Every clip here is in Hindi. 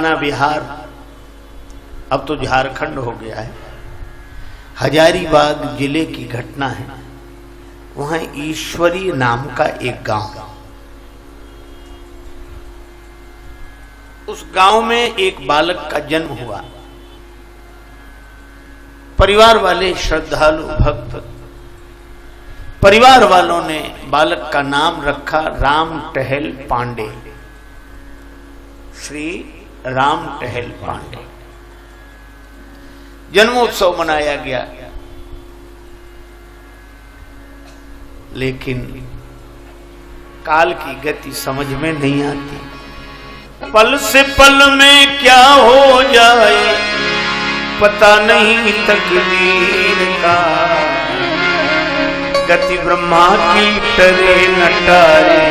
पुराना बिहार अब तो झारखंड हो गया है, हजारीबाग जिले की घटना है। वहां ईश्वरी नाम का एक गांव, उस गांव में एक बालक का जन्म हुआ। परिवार वाले श्रद्धालु भक्त, परिवार वालों ने बालक का नाम रखा राम टहल पांडे, श्री राम टहल पांडे। जन्मोत्सव मनाया गया, लेकिन काल की गति समझ में नहीं आती। पल से पल में क्या हो जाए पता नहीं तकदीर का, गति ब्रह्मा की टरे न टारे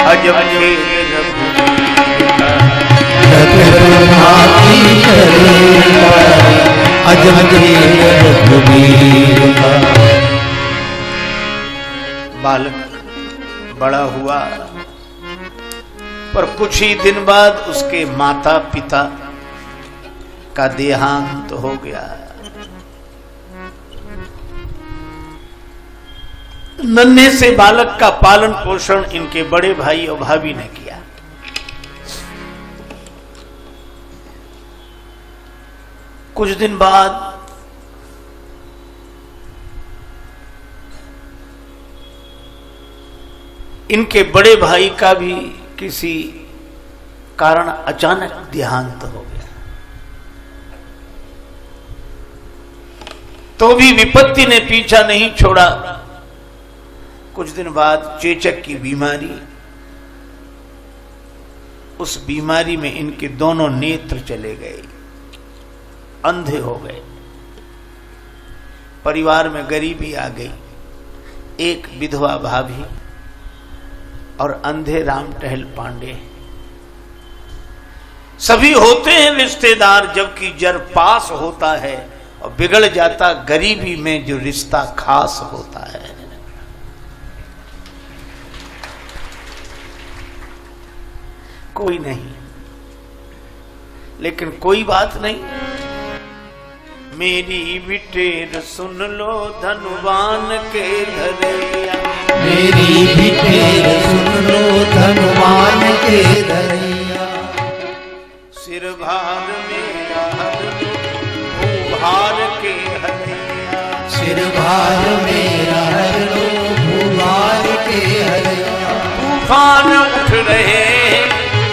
अजब खेल रघुवीर का। गति ब्रह्मा की टरे न टारे अजब खेल रघुवीर का। बालक बड़ा हुआ, पर कुछ ही दिन बाद उसके माता पिता का देहांत हो गया। नन्हे से बालक का पालन पोषण इनके बड़े भाई और भाभी ने किया। कुछ दिन बाद इनके बड़े भाई का भी किसी कारण अचानक देहांत हो गया। तो भी विपत्ति ने पीछा नहीं छोड़ा। कुछ दिन बाद चेचक की बीमारी, उस बीमारी में इनके दोनों नेत्र चले गए, अंधे हो गए। परिवार में गरीबी आ गई। एक विधवा भाभी और अंधे राम टहल पांडे। सभी होते हैं रिश्तेदार, जबकि जर पास होता है और बिगड़ जाता गरीबी में जो रिश्ता खास होता है। कोई नहीं, लेकिन कोई बात नहीं। मेरी बिटेर सुन लो धनवान के धरैया, मेरी बिटेर सुन लो धनवान के धरैया। सिर भार मेरा हर लो भूभार के हरैया, सिर भार मेरा हर लो भूभार के हरैया। तूफान उठ रहे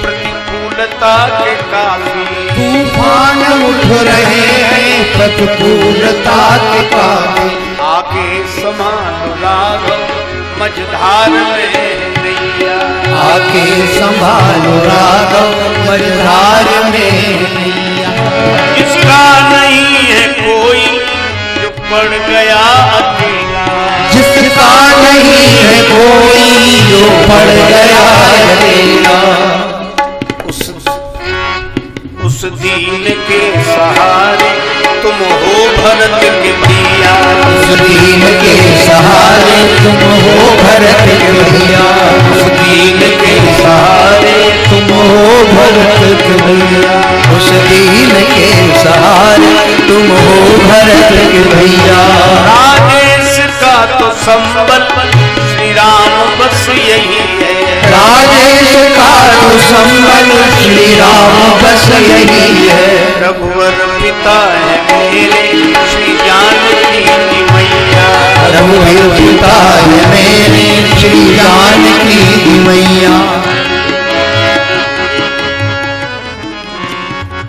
प्रतिकूलता के काफी, तूफान उठ रहे हैं प्रतिकूलता के काफी। आगे समान राघव मझधार में नैया, आके संभालो राघव मझधार में नैया। इसका नहीं है कोई जो पड़ गया अकेला, जिसका नहीं है कोई जो पड़ गया अकेला। उस दीन के सहारे तुम हो भरत के भैया, उस दीन के सहारे तुम हो भरत के भैया। उस दीन के सहारे तुम हो भरत के भैया। उस दीन के सहारे तुम हो भरत के भैया। राजेश का तो संबल श्री राम बस यही है, राजेश का तो संबल श्री राम बस यही है। रघुवर पिता है मेरे श्री जानकी की मैया, रघुवीर पिता है मेरे श्री जानकी की मैया।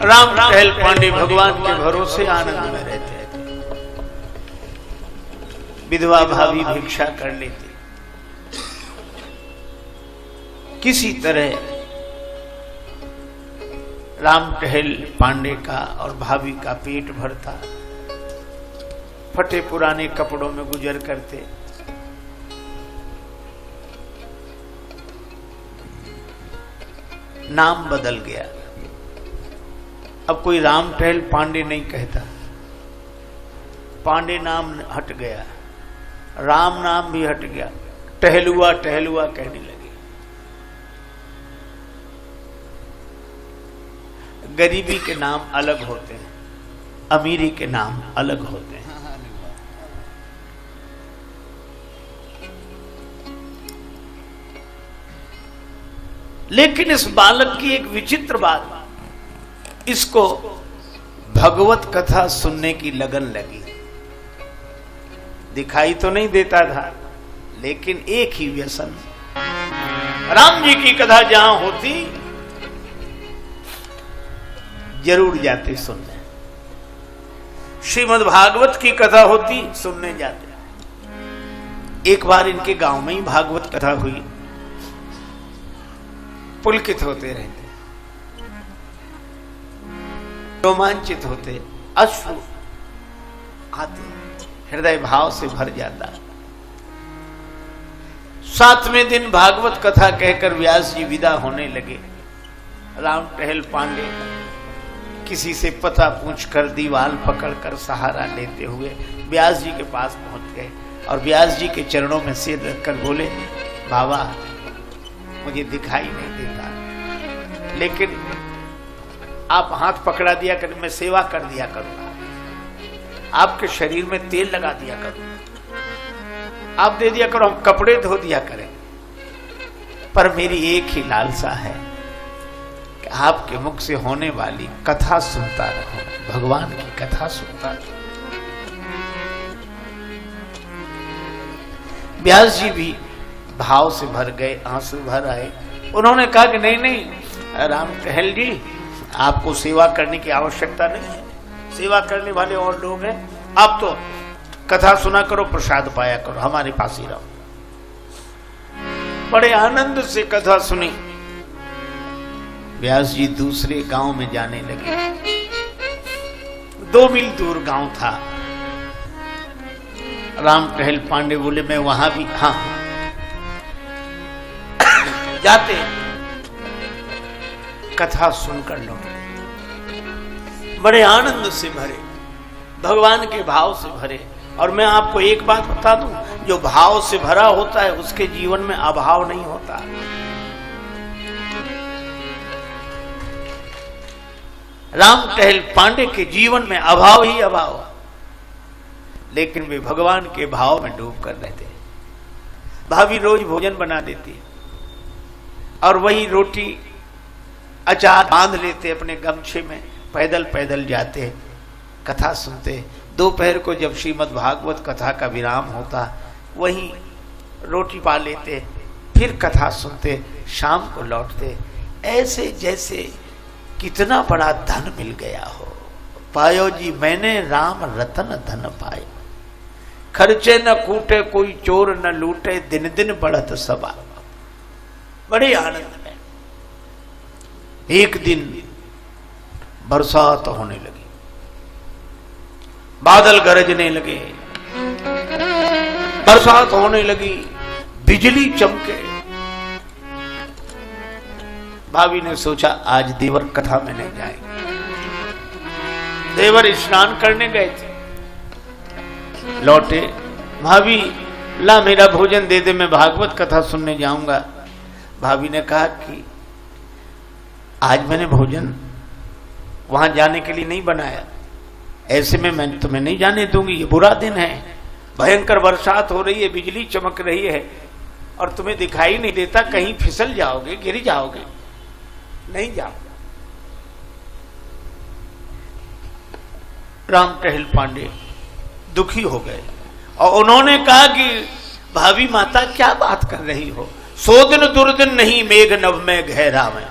राम टहल पांडे भगवान के भरोसे आनंद में रहते थे। विधवा भाभी भिक्षा कर लेती, किसी तरह राम टहल पांडे का और भाभी का पेट भरता। फटे पुराने कपड़ों में गुजर करते। नाम बदल गया, अब कोई राम टहल पांडे नहीं कहता, पांडे नाम हट गया, राम नाम भी हट गया, टहलुआ टहलुआ कहने लगे। गरीबी के नाम अलग होते हैं, अमीरी के नाम अलग होते हैं। लेकिन इस बालक की एक विचित्र बात, इसको भगवत कथा सुनने की लगन लगी। दिखाई तो नहीं देता था, लेकिन एक ही व्यसन, राम जी की कथा जहां होती जरूर जाते सुनने, श्रीमद् भागवत की कथा होती सुनने जाते। एक बार इनके गांव में ही भागवत कथा हुई, पुलकित होते रहते, रोमांचित होते, अश्रु आते, हृदय भाव से भर जाता। 7वें दिन भागवत कथा कहकर व्यास जी विदा होने लगे। राम टहल पांडे किसी से पता पूछकर दीवाल पकड़कर सहारा लेते हुए व्यास जी के पास पहुंच गए और व्यास जी के चरणों में सिर रखकर बोले, बाबा मुझे दिखाई नहीं देता, लेकिन आप हाथ पकड़ा दिया कर, मैं सेवा कर दिया करूंगा, आपके शरीर में तेल लगा दिया करूंगा, आप दे दिया करो, हम कपड़े धो दिया करें, पर मेरी एक ही लालसा है कि आपके मुख से होने वाली कथा सुनता रहूं, भगवान की कथा सुनता रहूं। व्यास जी भी भाव से भर गए, आंसू भर आए। उन्होंने कहा कि नहीं नहीं राम टहल जी, आपको सेवा करने की आवश्यकता नहीं है, सेवा करने वाले और लोग हैं, आप तो कथा सुना करो, प्रसाद पाया करो, हमारे पास ही रहो। बड़े आनंद से कथा सुनी। व्यास जी दूसरे गांव में जाने लगे। 2 मील दूर गांव था। राम टहल पांडे बोले, मैं वहां भी, हाँ जाते, कथा सुनकर लौटे, बड़े आनंद से भरे, भगवान के भाव से भरे। और मैं आपको एक बात बता दूं, जो भाव से भरा होता है उसके जीवन में अभाव नहीं होता। राम टहल पांडे के जीवन में अभाव ही अभाव, लेकिन वे भगवान के भाव में डूब कर रहते। भाभी रोज भोजन बना देती और वही रोटी अचार बांध लेते अपने गमछे में, पैदल पैदल जाते, कथा सुनते। दोपहर को जब श्रीमद् भागवत कथा का विराम होता, वहीं रोटी पा लेते, फिर कथा सुनते, शाम को लौटते। ऐसे जैसे कितना बड़ा धन मिल गया हो। पायो जी मैंने राम रतन धन पाए, खर्चे न कूटे कोई चोर न लूटे, दिन दिन बढ़त सबा। बड़े आनंद में एक दिन बरसात होने लगी, बादल गरजने लगे, बरसात होने लगी, बिजली चमके। भाभी ने सोचा आज देवर कथा में नहीं जाएंगे। देवर स्नान करने गए थे, लौटे, भाभी ला मेरा भोजन दे दे, मैं भागवत कथा सुनने जाऊंगा। भाभी ने कहा कि आज मैंने भोजन वहां जाने के लिए नहीं बनाया, ऐसे में मैं तुम्हें नहीं जाने दूंगी, ये बुरा दिन है, भयंकर बरसात हो रही है, बिजली चमक रही है और तुम्हें दिखाई नहीं देता, कहीं फिसल जाओगे, गिर जाओगे, नहीं जाओ। राम टहल पांडे दुखी हो गए और उन्होंने कहा कि भाभी माता क्या बात कर रही हो, 100 दिन दुर्दिन नहीं मेघ नभ में गहरावे,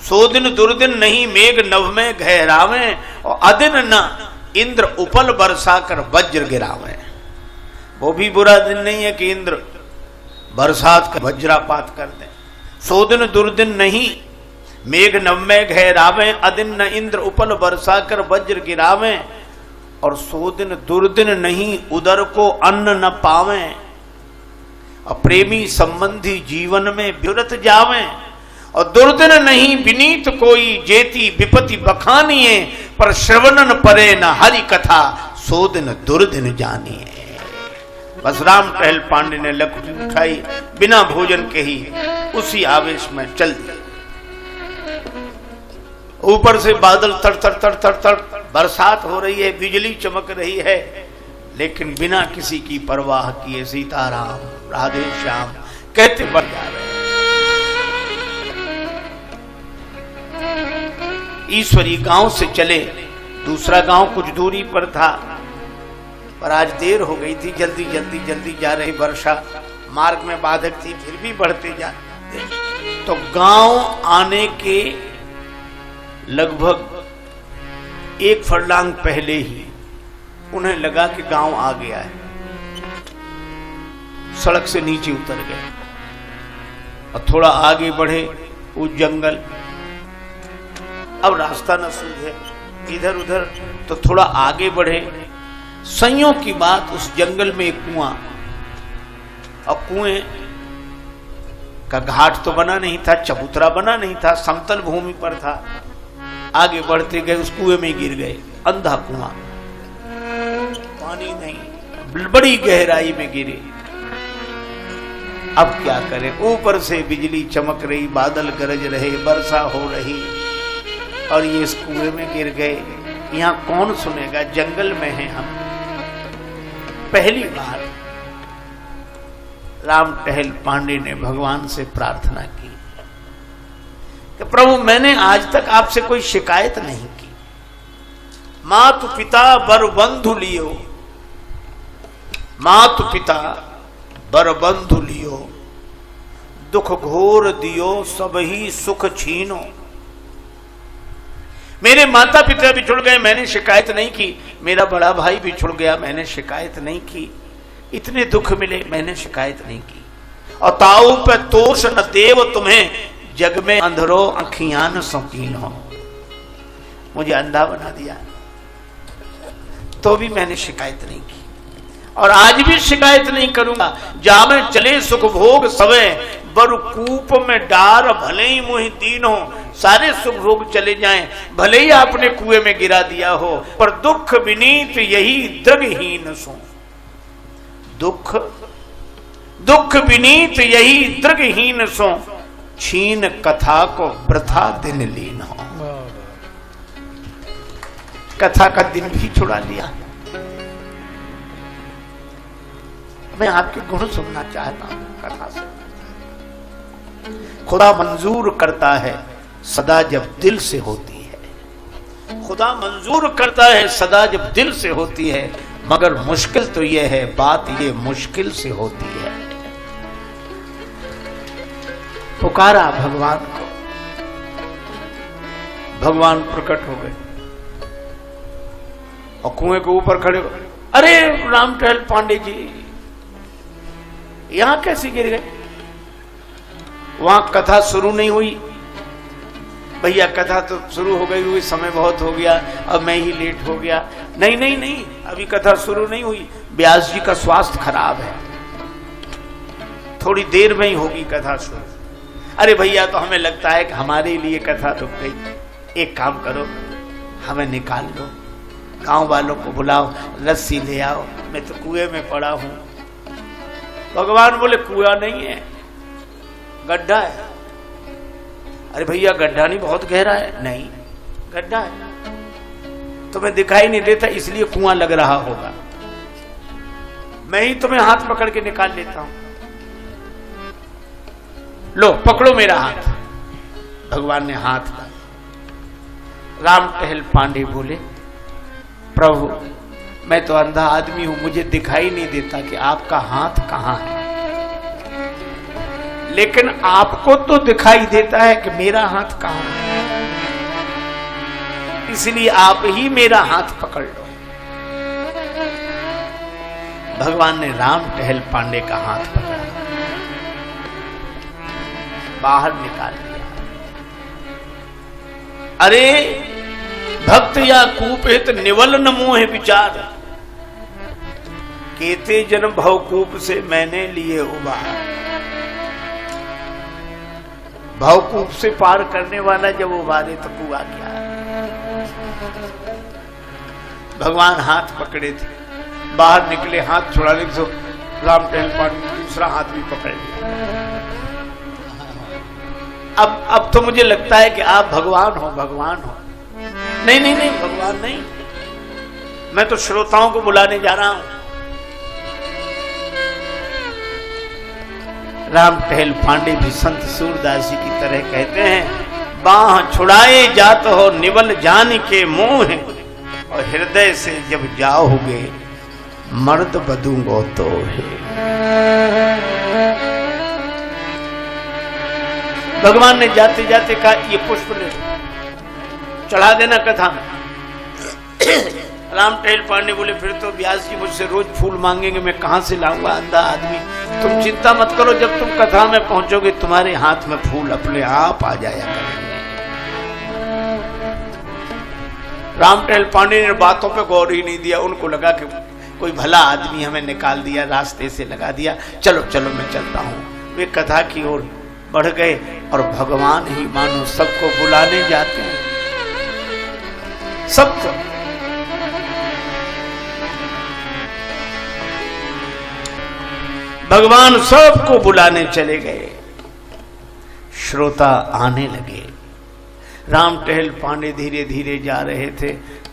100 दिन दुर्दिन नहीं मेघ नभ में गहरावे, और अदिन न इंद्र उपल बरसा कर वज्र गिरावे। वो भी बुरा दिन नहीं है कि इंद्र बरसात का वज्रापात कर दे। 100 दिन दुर्दिन नहीं मेघ नभ में गहरावे, अदिन न इंद्र उपल बरसा कर वज्र गिरावे, और 100 दिन दुर्दिन नहीं उदर को अन्न न पावे, और प्रेमी संबंधी जीवन में विरत जावे, और दुर्दिन नहीं विनीत कोई जेती विपति बखानिए, पर श्रवणन परे न हरि कथा 100 दिन दुर्दिन जानिए। बस राम टहल पांडे ने लकड़ी उठाई, बिना भोजन के ही उसी आवेश में चल दिया। ऊपर से बादल तड़ तड़ तड़ तड़ तड़ बरसात हो रही है, बिजली चमक रही है, लेकिन बिना किसी की परवाह किए सीताराम राधे श्याम कहते बढ़ जा रहे हैं। ईश्वरी गांव से चले, दूसरा गांव कुछ दूरी पर था, पर आज देर हो गई थी, जल्दी जल्दी जल्दी जा रही वर्षा मार्ग में बाधक थी, फिर भी बढ़ते जाते। तो गांव आने के लगभग 1 फरलांग पहले ही उन्हें लगा कि गांव आ गया है। सड़क से नीचे उतर गए और थोड़ा आगे बढ़े, वो जंगल, अब रास्ता न सूझे इधर उधर, तो थोड़ा आगे बढ़े। संयोग की बात, उस जंगल में एक कुआं, और कुएं का घाट तो बना नहीं था, चबूतरा बना नहीं था, समतल भूमि पर था। आगे बढ़ते गए, उस कुएं में गिर गए। अंधा कुआं, पानी नहीं, बड़ी गहराई में गिरे। अब क्या करें? ऊपर से बिजली चमक रही, बादल गरज रहे, वर्षा हो रही, और ये इस कुएं में गिर गए। यहां कौन सुनेगा? जंगल में हैं हम। पहली बार राम टहल पांडे ने भगवान से प्रार्थना की कि प्रभु, मैंने आज तक आपसे कोई शिकायत नहीं की। मातु पिता बर बंधु लियो, मातु पिता बर बंधु लियो, दुख घोर दियो सब ही सुख छीनो। मेरे माता पिता बिछुड़ गए, मैंने शिकायत नहीं की। मेरा बड़ा भाई बिछुड़ गया, मैंने शिकायत नहीं की। इतने दुख मिले, मैंने शिकायत नहीं की। और ताऊ पे तोष न देव तुम्हें, जग में अंधरो आँखियां न सौकीन हो। मुझे अंधा बना दिया, तो भी मैंने शिकायत नहीं की, और आज भी शिकायत नहीं करूंगा। जामे चले सुख भोग सवे, बर कूप में डार भले ही मुहि दीन हो। सारे सुख भोग चले जाएं, भले ही आपने कुएं में गिरा दिया हो, पर दुख विनीत यही दृगहीन सो। दुख दुख विनीत यही दृगहीन सो, छीन कथा को वृथा दिन लीन हो। कथा का दिन भी छुड़ा लिया। मैं आपके गुण सुनना चाहता हूं कथा से। खुदा मंजूर करता है सदा जब दिल से होती है। खुदा मंजूर करता है सदा जब दिल से होती है, मगर मुश्किल तो यह है, बात ये मुश्किल से होती है। पुकारा भगवान को, भगवान प्रकट हो गए और कुएं के ऊपर खड़े हो। अरे राम टहल पांडे जी, यहां कैसे गिर गए? वहां कथा शुरू नहीं हुई। भैया कथा तो शुरू हो गई हुई, समय बहुत हो गया, अब मैं ही लेट हो गया। नहीं नहीं नहीं, अभी कथा शुरू नहीं हुई। व्यास जी का स्वास्थ्य खराब है, थोड़ी देर में ही होगी कथा शुरू। अरे भैया, तो हमें लगता है कि हमारे लिए कथा रुक गई। एक काम करो, हमें निकाल लो, गांव वालों को बुलाओ, रस्सी ले आओ, मैं तो कुएं में पड़ा हूं। भगवान बोले कुआं नहीं है, गड्ढा है। अरे भैया, गड्ढा नहीं, बहुत गहरा है। नहीं, गड्ढा है, तुम्हें दिखाई नहीं देता इसलिए कुआं लग रहा होगा। मैं ही तुम्हें हाथ पकड़ के निकाल लेता हूं। लो पकड़ो मेरा हाथ। भगवान ने हाथ डाला। राम टहल पांडे बोले, प्रभु मैं तो अंधा आदमी हूं, मुझे दिखाई नहीं देता कि आपका हाथ कहां है, लेकिन आपको तो दिखाई देता है कि मेरा हाथ कहां है, इसलिए आप ही मेरा हाथ पकड़ लो। भगवान ने राम टहल पांडे का हाथ पकड़ा, बाहर निकाल दिया। अरे भक्त या कूपित निवल न मोह विचार, केते जन्म भवकूप से मैंने लिए उबार। भवकूप से पार करने वाला जब उबारे तो कुआ क्या है। भगवान हाथ पकड़े थे, बाहर निकले, हाथ छुड़ाने से राम टहल पांडे दूसरा हाथ भी पकड़ लिया। अब तो मुझे लगता है कि आप भगवान हो, भगवान हो। नहीं नहीं नहीं, भगवान नहीं, मैं तो श्रोताओं को बुलाने जा रहा हूं। राम टहल पांडे भी संत सूरदास जी की तरह कहते हैं, बाह छुड़ाए जात हो निवल जान के मोह, और हृदय से जब जाओगे मर्द बदूंगो तो है। भगवान ने जाते जाते कहा, ये पुष्प ले चढ़ा देना कथा में। राम टहल पांडे बोले, फिर तो व्यास जी मुझसे रोज फूल मांगेंगे, मैं कहां से लाऊंगा अंधा आदमी। तुम चिंता मत करो, जब तुम कथा में पहुंचोगे तुम्हारे हाथ में फूल अपने आप आ जाया करेंगे। राम टहल पांडे ने बातों पे गौर ही नहीं दिया, उनको लगा कि कोई भला आदमी हमें निकाल दिया, रास्ते से लगा दिया, चलो चलो मैं चलता हूं। वे कथा की ओर बढ़ गए और भगवान ही मानो सबको बुलाने जाते हैं, सबको। भगवान सबको बुलाने चले गए, श्रोता आने लगे। राम टहल पांडे धीरे धीरे जा रहे थे,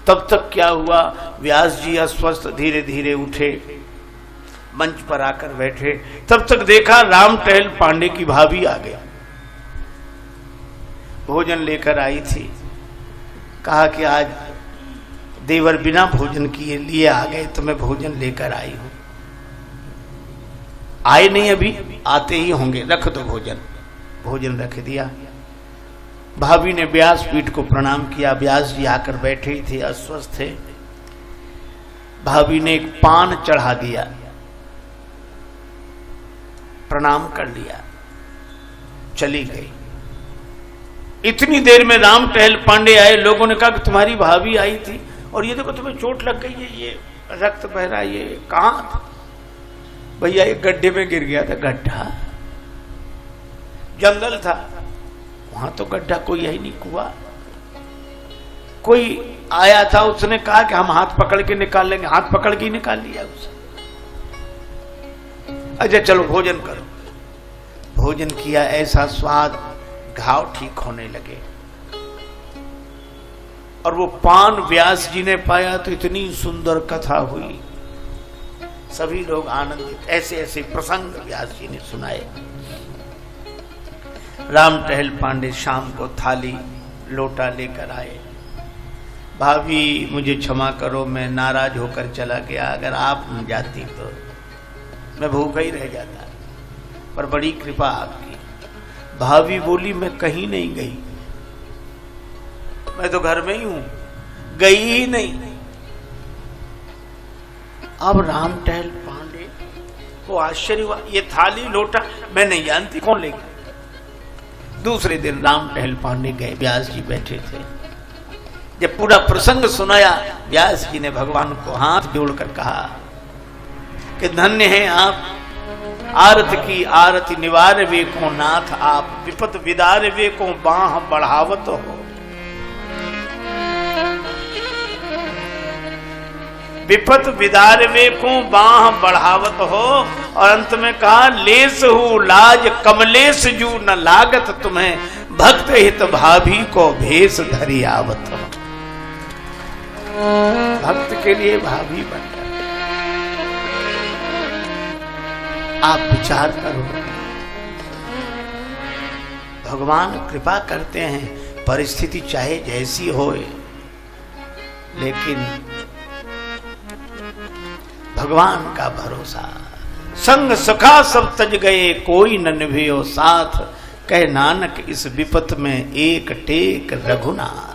तब तक क्या हुआ, व्यास जी अस्वस्थ धीरे धीरे उठे, मंच पर आकर बैठे। तब तक देखा राम टहल पांडे की भाभी आ गई, भोजन लेकर आई थी। कहा कि आज देवर बिना भोजन किए लिए आ गए, तो मैं भोजन लेकर आई हूं। आए नहीं, अभी आते ही होंगे, रख दो भोजन। भोजन रख दिया। भाभी ने व्यासपीठ को प्रणाम किया। व्यास जी आकर बैठे थे, अस्वस्थ थे। भाभी ने एक पान चढ़ा दिया, प्रणाम कर लिया, चली गई। इतनी देर में राम टहल पांडे आए। लोगों ने कहा कि तुम्हारी भाभी आई थी और ये देखो तुम्हें चोट लग गई है, ये रक्त बह रहा है, ये कहां था? भैया एक गड्ढे में गिर गया था। गड्ढा? जंगल था, वहां तो गड्ढा कोई है ही नहीं, कुआं। कोई आया था, उसने कहा कि हम हाथ पकड़ के निकाल लेंगे, हाथ पकड़ के ही निकाल लिया उसे। अच्छा चलो भोजन करो। भोजन किया, ऐसा स्वाद, घाव ठीक होने लगे। और वो पान व्यास जी ने पाया तो इतनी सुंदर कथा हुई, सभी लोग आनंदित। ऐसे ऐसे प्रसंग व्यास जी ने सुनाए। राम टहल पांडे शाम को थाली लोटा लेकर आए। भाभी मुझे क्षमा करो, मैं नाराज होकर चला गया, अगर आप न जाती तो मैं भूखा ही रह जाता, पर बड़ी कृपा आपकी। भाभी बोली, मैं कहीं नहीं गई, मैं तो घर में ही हूं, गई ही नहीं। अब राम टहल पांडे को आश्चर्य हुआ, ये थाली लोटा मैं नहीं जानती, कौन ले गया? दूसरे दिन राम टहल पांडे गए, व्यास जी बैठे थे। जब पूरा प्रसंग सुनाया, व्यास जी ने भगवान को हाथ जोड़कर कहा कि धन्य हैं आप, आरत की आरती निवार वे को नाथ आप, विपत विदार वे को बाह बढ़ावत हो। विपत विदार वे को बाह बढ़ावत हो। और अंत में कहा, लेस हु लाज कमलेश जू न लागत तुम्हें, भक्त हित भाभी को भेष धरी आवत हो। भक्त के लिए भाभी बन गए। आप विचार करो, भगवान कृपा करते हैं, परिस्थिति चाहे जैसी होए, लेकिन भगवान का भरोसा। संग सखा सब तज गए, कोई न निभयो साथ, कह नानक इस विपत में एक टेक रघुनाथ।